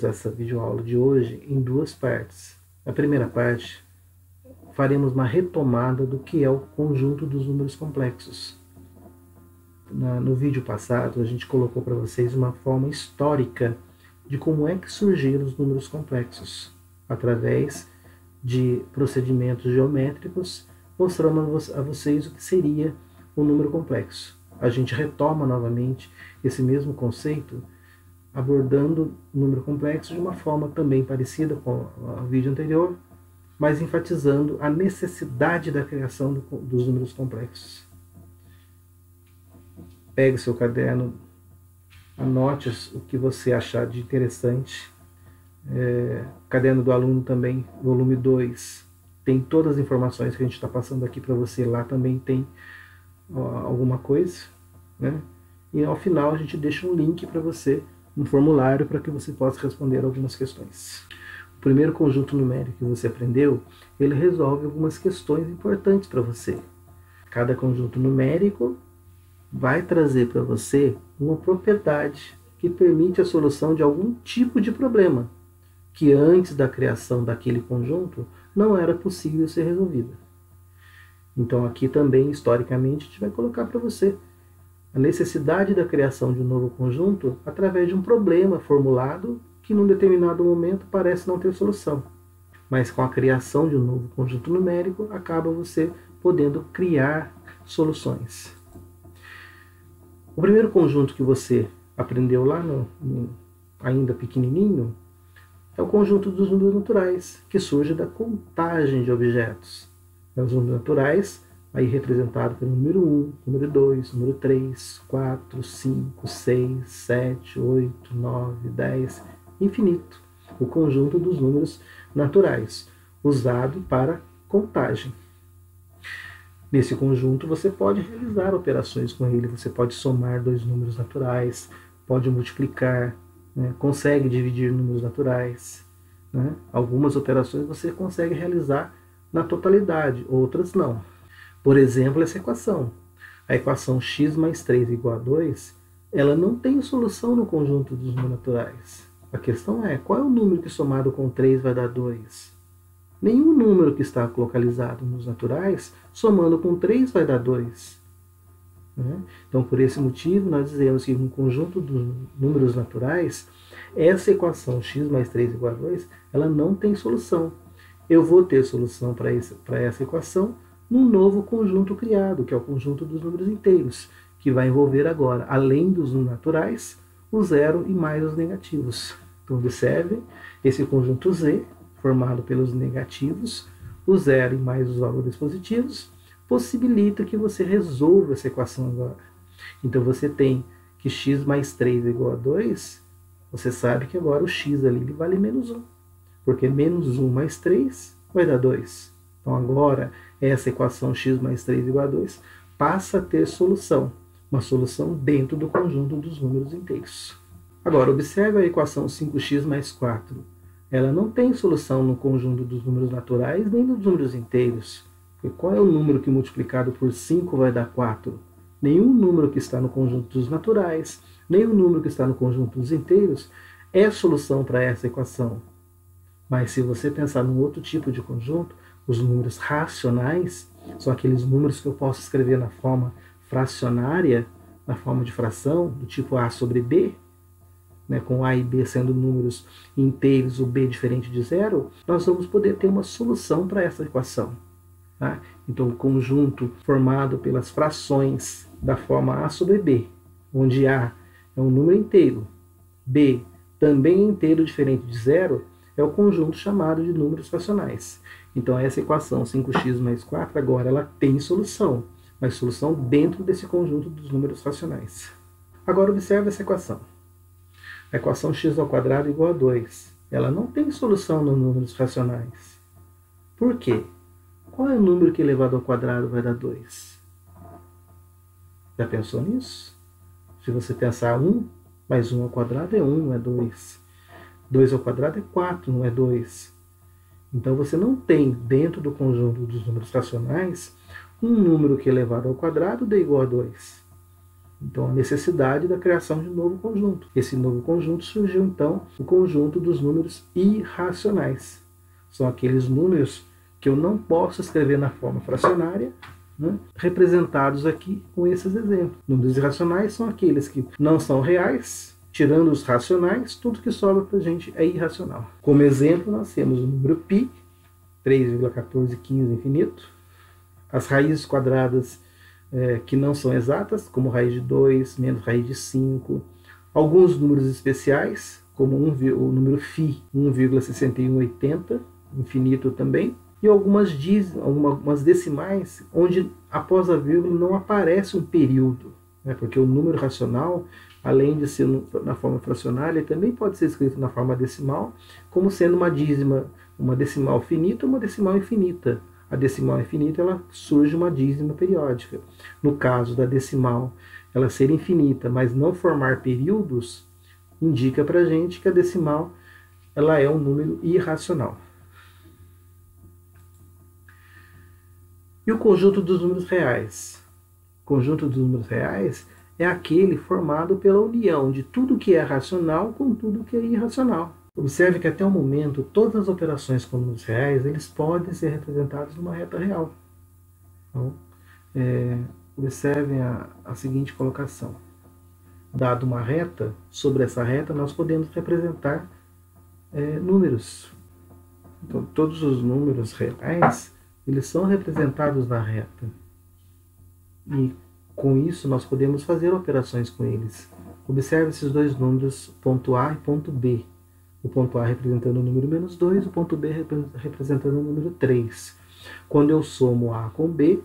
dividiremos essa videoaula de hoje em duas partes. Na primeira parte, faremos uma retomada do que é o conjunto dos números complexos. No vídeo passado, a gente colocou para vocês uma forma histórica de como é que surgiram os números complexos, através de procedimentos geométricos, mostrando a vocês o que seria o número complexo. A gente retoma novamente esse mesmo conceito, abordando o número complexo de uma forma também parecida com o vídeo anterior, mas enfatizando a necessidade da criação dos números complexos. Pegue o seu caderno, anote o que você achar de interessante. Caderno do aluno também, volume 2, tem todas as informações que a gente está passando aqui para você. Lá também tem alguma coisa, né? E ao final a gente deixa um link para você, um formulário para que você possa responder algumas questões. O primeiro conjunto numérico que você aprendeu, ele resolve algumas questões importantes para você. Cada conjunto numérico vai trazer para você uma propriedade que permite a solução de algum tipo de problema que antes da criação daquele conjunto não era possível ser resolvida. Então aqui também, historicamente, a gente vai colocar para você a necessidade da criação de um novo conjunto através de um problema formulado que num determinado momento parece não ter solução. Mas com a criação de um novo conjunto numérico, acaba você podendo criar soluções. O primeiro conjunto que você aprendeu lá ainda pequenininho é o conjunto dos números naturais, que surge da contagem de objetos. Os números naturais, aí representado pelo número 1, número 2, número 3, 4, 5, 6, 7, 8, 9, 10, infinito. O conjunto dos números naturais, usado para contagem. Nesse conjunto você pode realizar operações com ele, você pode somar dois números naturais, pode multiplicar, né? Consegue dividir números naturais, né? Algumas operações você consegue realizar na totalidade, outras não. Por exemplo, essa equação. A equação x mais 3 igual a 2, ela não tem solução no conjunto dos números naturais. A questão é, qual é o número que somado com 3 vai dar 2? Nenhum número que está localizado nos naturais, somando com 3 vai dar 2. Então, por esse motivo, nós dizemos que no conjunto dos números naturais, essa equação x mais 3 igual a 2, ela não tem solução. Eu vou ter solução para essa equação num novo conjunto criado, que é o conjunto dos números inteiros, que vai envolver agora, além dos naturais, o zero e mais os negativos. Então, observe esse conjunto Z, formado pelos negativos, o zero e mais os valores positivos, possibilita que você resolva essa equação agora. Então você tem que x mais 3 é igual a 2, você sabe que agora o x ali ele vale menos 1, porque menos 1 mais 3 vai dar 2. Então agora essa equação x mais 3 igual a 2 passa a ter solução, uma solução dentro do conjunto dos números inteiros. Agora observe a equação 5x mais 4. Ela não tem solução no conjunto dos números naturais nem dos números inteiros. Porque qual é o número que multiplicado por 5 vai dar 4? Nenhum número que está no conjunto dos naturais, nem o número que está no conjunto dos inteiros é solução para essa equação. Mas se você pensar num outro tipo de conjunto, os números racionais são aqueles números que eu posso escrever na forma fracionária, na forma de fração, do tipo A sobre B, né, com A e B sendo números inteiros, o B diferente de zero, nós vamos poder ter uma solução para essa equação. Tá? Então, o conjunto formado pelas frações da forma A sobre B, onde A é um número inteiro, B também é inteiro diferente de zero, é o conjunto chamado de números fracionais. Então, essa equação 5x mais 4, agora ela tem solução, mas solução dentro desse conjunto dos números racionais. Agora, observe essa equação. A equação x ao quadrado igual a 2. Ela não tem solução nos números racionais. Por quê? Qual é o número que elevado ao quadrado vai dar 2? Já pensou nisso? Se você pensar 1 mais 1 ao quadrado é 1, não é 2. 2 ao quadrado é 4, não é 2. Então você não tem, dentro do conjunto dos números racionais, um número que elevado ao quadrado dê igual a 2. Então, a necessidade da criação de um novo conjunto. Esse novo conjunto surgiu, então, o conjunto dos números irracionais. São aqueles números que eu não posso escrever na forma fracionária, né, representados aqui com esses exemplos. Números irracionais são aqueles que não são reais, tirando os racionais, tudo que sobra para a gente é irracional. Como exemplo, nós temos o número π, 3,1415 infinito, as raízes quadradas que não são exatas, como raiz de 2, menos raiz de 5, alguns números especiais, como o número φ, 1,6180, infinito também, e algumas decimais onde após a vírgula não aparece um período, né? Porque o número racional, além de ser na forma fracionária, ele também pode ser escrito na forma decimal, como sendo uma decimal finita ou uma decimal infinita. A decimal infinita, ela surge uma dízima periódica. No caso da decimal, ela ser infinita, mas não formar períodos, indica para a gente que a decimal ela é um número irracional. E o conjunto dos números reais? O conjunto dos números reais é aquele formado pela união de tudo que é racional com tudo que é irracional. Observe que até o momento, todas as operações com números reais, eles podem ser representados numa reta real. Então, observem a seguinte colocação. Dado uma reta, sobre essa reta nós podemos representar números. Então, todos os números reais, eles são representados na reta. E com isso nós podemos fazer operações com eles. Observe esses dois números, ponto A e ponto B. O ponto A representando o número menos 2, o ponto B representando o número 3. Quando eu somo A com B,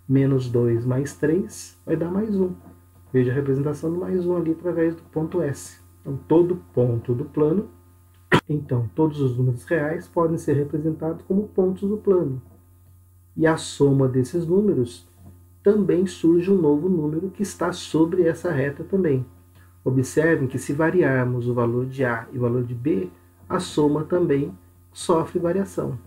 menos 2 mais 3 vai dar mais 1. Veja a representação do mais 1 ali através do ponto S. Então, todo ponto do plano, então todos os números reais podem ser representados como pontos do plano. E a soma desses números também surge um novo número que está sobre essa reta também. Observem que se variarmos o valor de A e o valor de B, a soma também sofre variação.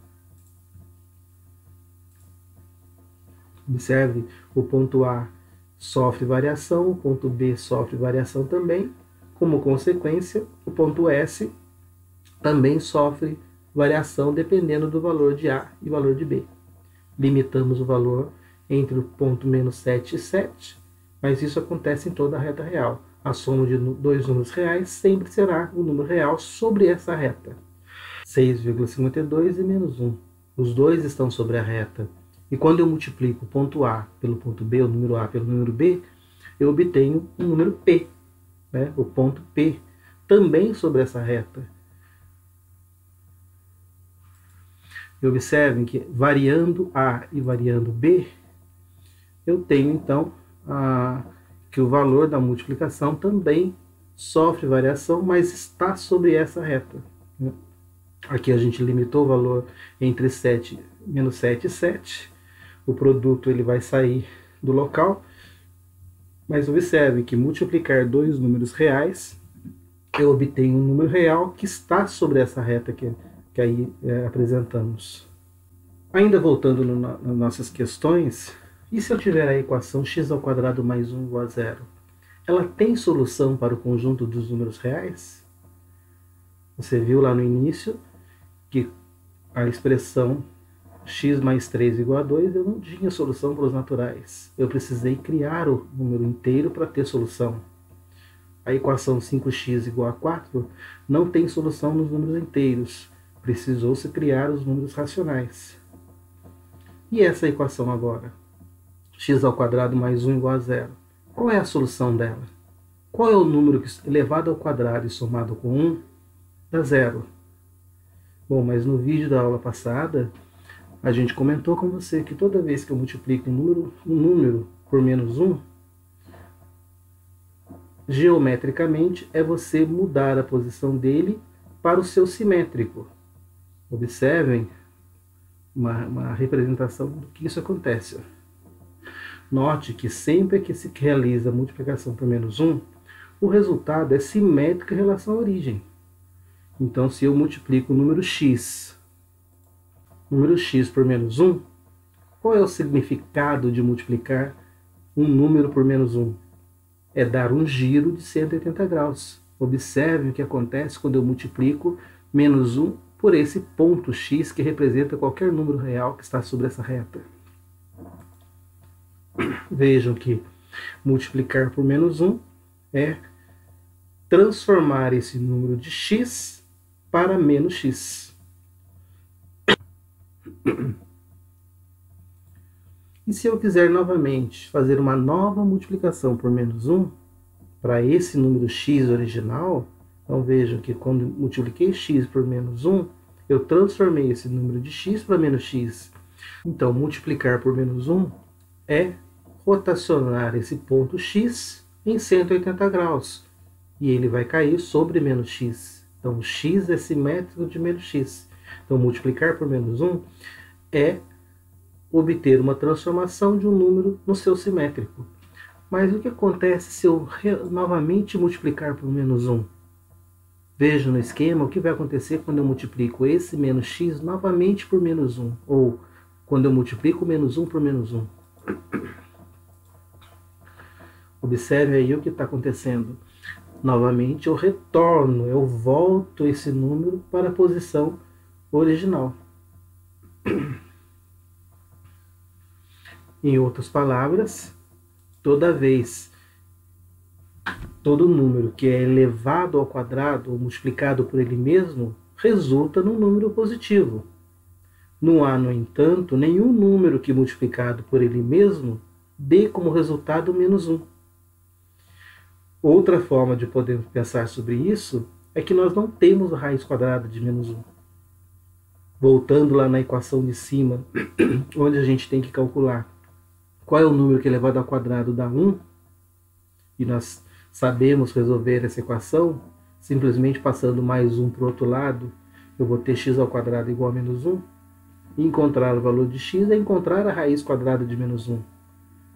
Observe, o ponto A sofre variação, o ponto B sofre variação também. Como consequência, o ponto S também sofre variação dependendo do valor de A e valor de B. Limitamos o valor entre o ponto menos 7 e 7, mas isso acontece em toda a reta real. A soma de dois números reais sempre será o número real sobre essa reta. 6,52 e menos 1. Os dois estão sobre a reta. E quando eu multiplico o ponto A pelo ponto B, o número A pelo número B, eu obtenho um número P, né? O ponto P, também sobre essa reta. E observem que variando A e variando B, eu tenho então que o valor da multiplicação também sofre variação, mas está sobre essa reta. Aqui a gente limitou o valor entre menos 7 e 7. O produto ele vai sair do local, mas observe que multiplicar dois números reais, eu obtenho um número real que está sobre essa reta que aí apresentamos. Ainda voltando nas nossas questões, e se eu tiver a equação x² mais 1 igual a 0? Ela tem solução para o conjunto dos números reais? Você viu lá no início que a expressão x mais 3 igual a 2, eu não tinha solução para os naturais. Eu precisei criar o número inteiro para ter solução. A equação 5x igual a 4 não tem solução nos números inteiros. Precisou-se criar os números racionais. E essa equação agora? x² mais 1 igual a 0. Qual é a solução dela? Qual é o número que elevado ao quadrado e somado com 1 dá 0? Bom, mas no vídeo da aula passada, a gente comentou com você que toda vez que eu multiplico um número por menos 1, geometricamente é você mudar a posição dele para o seu simétrico. Observem uma representação do que isso acontece. Note que sempre que se realiza a multiplicação por menos 1, o resultado é simétrico em relação à origem. Então, se eu multiplico o número x por menos 1, qual é o significado de multiplicar um número por menos 1? é dar um giro de 180 graus. Observe o que acontece quando eu multiplico menos 1 por esse ponto x, que representa qualquer número real que está sobre essa reta. Vejam que multiplicar por menos 1 é transformar esse número de x para menos x. E se eu quiser novamente fazer uma nova multiplicação por menos 1, para esse número x original, então vejam que quando multipliquei x por menos 1, eu transformei esse número de x para menos x. Então, multiplicar por menos 1 é rotacionar esse ponto x em 180 graus. E ele vai cair sobre menos x. Então, x é simétrico de menos x. Então, multiplicar por menos 1 é obter uma transformação de um número no seu simétrico. Mas o que acontece se eu novamente multiplicar por menos 1? Veja no esquema o que vai acontecer quando eu multiplico esse menos x novamente por menos 1. Ou quando eu multiplico menos 1 por menos 1. Observe aí o que está acontecendo. Novamente eu retorno, eu volto esse número para a posição original. Em outras palavras, todo número que é elevado ao quadrado ou multiplicado por ele mesmo resulta num número positivo. Não há, no entanto, nenhum número que multiplicado por ele mesmo dê como resultado menos 1. Outra forma de podermos pensar sobre isso é que nós não temos a raiz quadrada de menos 1. Voltando lá na equação de cima, onde a gente tem que calcular qual é o número que elevado ao quadrado dá 1, e nós sabemos resolver essa equação, simplesmente passando mais 1 para o outro lado, eu vou ter x ao quadrado igual a menos 1, e encontrar o valor de x é encontrar a raiz quadrada de menos 1.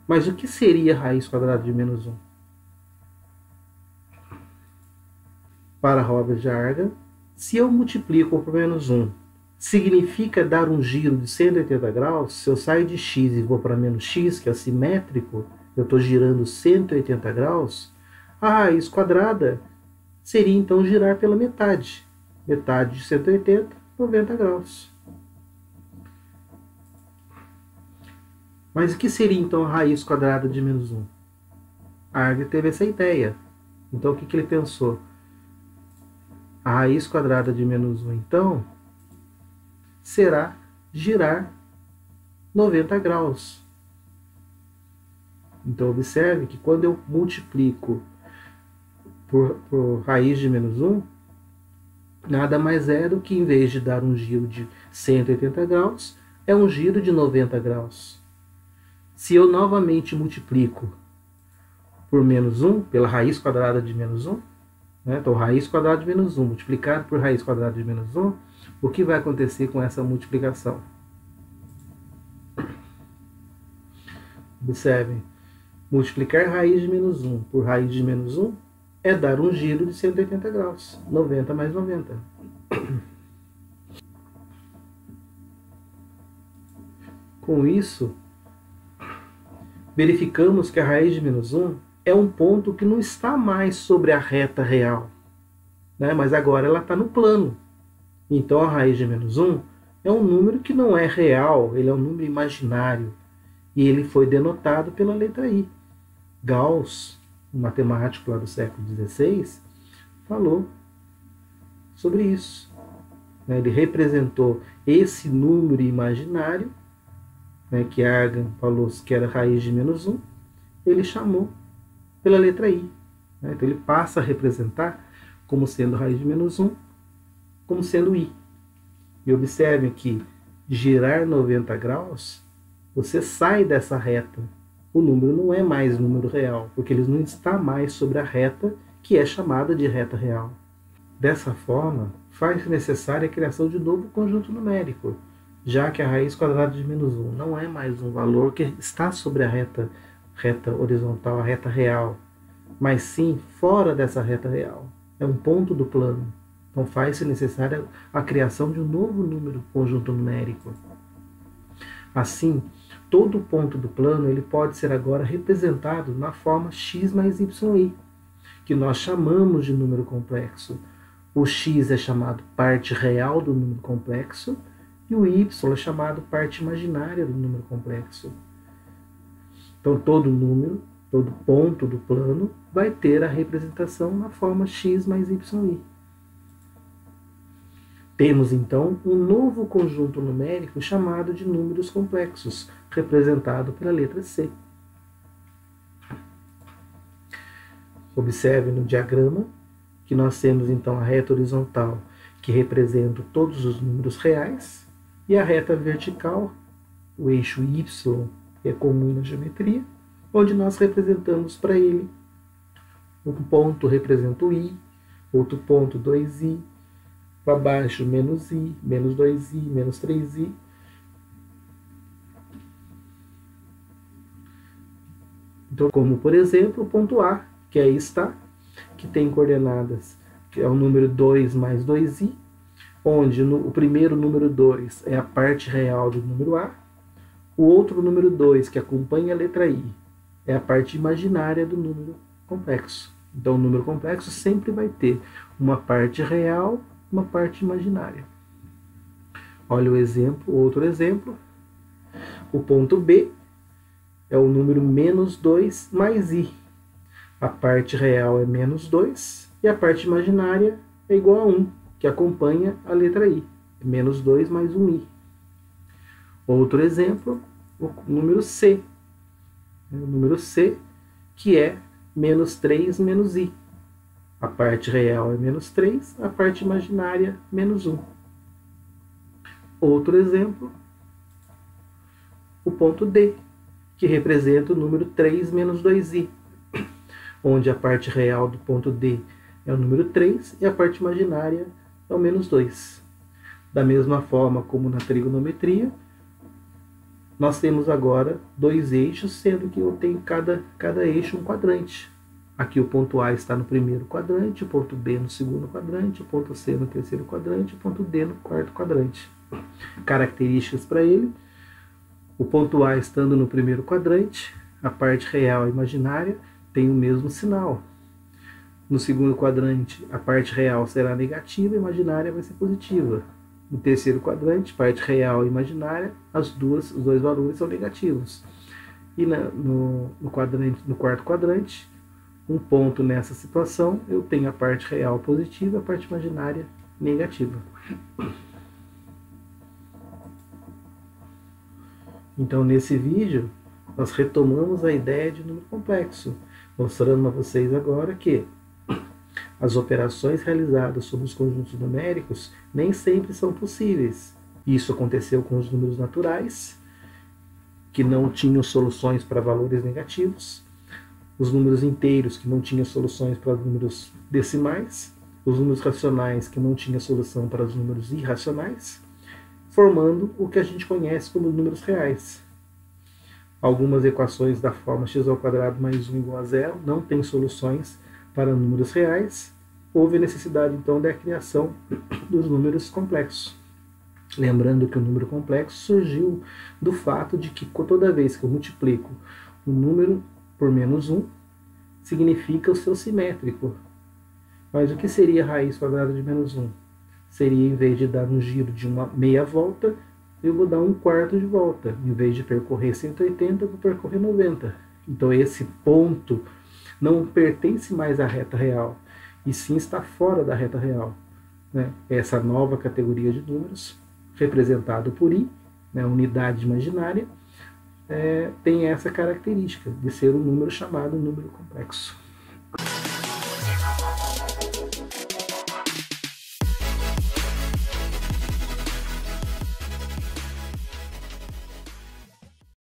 Mas o que seria a raiz quadrada de menos 1? Para Robert Jargan, se eu multiplico por menos 1, significa dar um giro de 180 graus. Se eu saio de x e vou para menos x, que é simétrico, eu estou girando 180 graus, a raiz quadrada seria então girar pela metade. Metade de 180, 90 graus. Mas o que seria então a raiz quadrada de menos 1? Argand teve essa ideia. Então o que ele pensou? A raiz quadrada de menos 1, então, será girar 90 graus. Então, observe que quando eu multiplico por raiz de menos 1, nada mais é do que, em vez de dar um giro de 180 graus, é um giro de 90 graus. Se eu novamente multiplico por menos 1, pela raiz quadrada de menos 1, então, raiz quadrada de menos 1 multiplicado por raiz quadrada de menos 1, o que vai acontecer com essa multiplicação? Observem, multiplicar raiz de menos 1 por raiz de menos 1 é dar um giro de 180 graus, 90 mais 90. Com isso, verificamos que a raiz de menos 1 é um ponto que não está mais sobre a reta real, mas agora ela está no plano. Então a raiz de menos 1 é um número que não é real, ele é um número imaginário, e ele foi denotado pela letra I. Gauss, um matemático lá do século XVI, falou sobre isso. Ele representou esse número imaginário, que Argand falou que era raiz de menos 1, ele chamou pela letra I. Então ele passa a representar como sendo raiz de menos 1, como sendo I. E observe que girar 90 graus, você sai dessa reta. O número não é mais número real, porque ele não está mais sobre a reta que é chamada de reta real. Dessa forma, faz necessária a criação de novo conjunto numérico, já que a raiz quadrada de menos 1 não é mais um valor que está sobre a reta horizontal, a reta real, mas sim fora dessa reta real. É um ponto do plano. Então faz-se necessária a criação de um novo número conjunto numérico. Assim, todo ponto do plano ele pode ser agora representado na forma x mais yi, que nós chamamos de número complexo. O x é chamado parte real do número complexo e o y é chamado parte imaginária do número complexo. Então todo número, todo ponto do plano vai ter a representação na forma x mais yi. Temos então um novo conjunto numérico chamado de números complexos, representado pela letra C. Observe no diagrama que nós temos então a reta horizontal, que representa todos os números reais, e a reta vertical, o eixo y, que é comum na geometria, onde nós representamos para ele um ponto representa o i, outro ponto 2i, para baixo menos i, menos 2i, menos 3i. Então, como por exemplo o ponto A, que aí está, que tem coordenadas, que é o número 2 mais 2i, onde o primeiro número 2 é a parte real do número A, o outro número 2, que acompanha a letra i, é a parte imaginária do número complexo. Então o número complexo sempre vai ter uma parte real, uma parte imaginária. Olha o exemplo, outro exemplo. O ponto B é o número menos 2 mais i. A parte real é menos 2 e a parte imaginária é igual a 1, que acompanha a letra i. Menos 2 mais 1i. Outro exemplo, o número C. O número C, que é menos 3 menos i. A parte real é menos 3, a parte imaginária menos 1. Outro exemplo, o ponto D, que representa o número 3 menos 2i, onde a parte real do ponto D é o número 3 e a parte imaginária é o menos 2. Da mesma forma como na trigonometria, nós temos agora dois eixos, sendo que eu tenho cada eixo um quadrante. Aqui o ponto A está no primeiro quadrante, o ponto B no segundo quadrante, o ponto C no terceiro quadrante, o ponto D no quarto quadrante. Características para ele: o ponto A estando no primeiro quadrante, a parte real e imaginária tem o mesmo sinal. No segundo quadrante, a parte real será negativa e a imaginária vai ser positiva. No terceiro quadrante, parte real e imaginária, os dois valores são negativos. E no quarto quadrante, um ponto nessa situação, eu tenho a parte real positiva e a parte imaginária negativa. Então, nesse vídeo, nós retomamos a ideia de número complexo, mostrando a vocês agora que as operações realizadas sobre os conjuntos numéricos nem sempre são possíveis. Isso aconteceu com os números naturais, que não tinham soluções para valores negativos, os números inteiros, que não tinham soluções para números decimais, os números racionais, que não tinham solução para os números irracionais, formando o que a gente conhece como números reais. Algumas equações da forma x² mais 1 igual a 0 não têm soluções para números reais. Houve a necessidade, então, da criação dos números complexos. Lembrando que o número complexo surgiu do fato de que toda vez que eu multiplico um número por menos 1, significa o seu simétrico. Mas o que seria a raiz quadrada de menos 1? Seria, em vez de dar um giro de uma meia volta, eu vou dar um quarto de volta. Em vez de percorrer 180, eu vou percorrer 90. Então esse ponto não pertence mais à reta real, e sim está fora da reta real. Essa nova categoria de números, representado por i, unidade imaginária, tem essa característica de ser um número chamado número complexo.